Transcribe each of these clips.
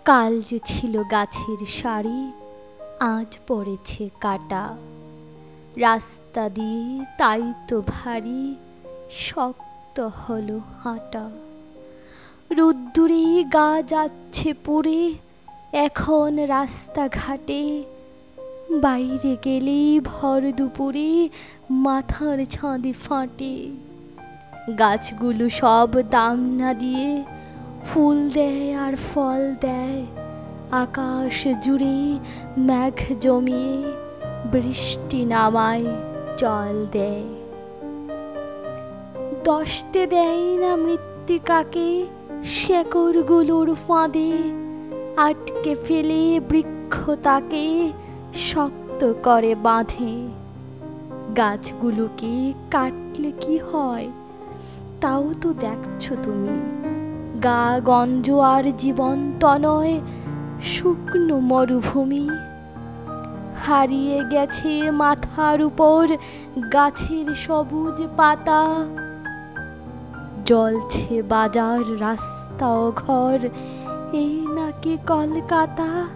কাল যে ছিল গাছের সারি, আজ পড়েছে কাটা। রাস্তা দিয়ে তাই তো ভারী শক্ত হলো হাঁটা। রোদ্দুরে গা যাচ্ছে পুড়ে এখন রাস্তাঘাটে। বাইরে গেলেই ভর দুপুরে মাথার ছাদে ফাটে। গাছগুলো সব দাম না দিয়ে ফুল দেয় আর ফল দেয়। আকাশ জুড়ে মেঘ জমিয়ে বৃষ্টি নামায় জল দেয়। দশতে দেয় না মৃত্তিকাকে শেকড়গুলোর ফাঁদে। আটকে ফেলে বৃক্ষ তাকে শক্ত করে বাঁধে। গাছগুলোকে কাটলে কি হয় তাও তো দেখছো তুমি। গা গঞ্জ আর জীবন্ত নয়, শুকনো মরুভূমি। হারিয়ে গেছে মাথার উপর গাছের সবুজ পাতা। জ্বলছে বাজার রাস্তা ও ঘর, এই নাকি কলকাতা।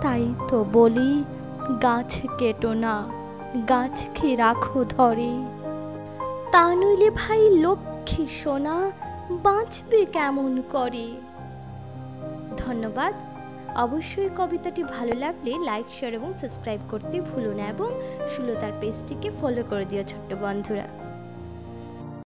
তাই তো বলি গাছ কেটো না, গাছকে রাখো ধরে। তা নইলে ভাই লক্ষ্মী সোনা বাঁচবে কেমন করে। ধন্যবাদ। অবশ্যই কবিতাটি ভালো লাগলে লাইক, শেয়ার এবং সাবস্ক্রাইব করতে ভুলো না এবং সুলতার পেজটিকে ফলো করে দিও ছোট্ট বন্ধুরা।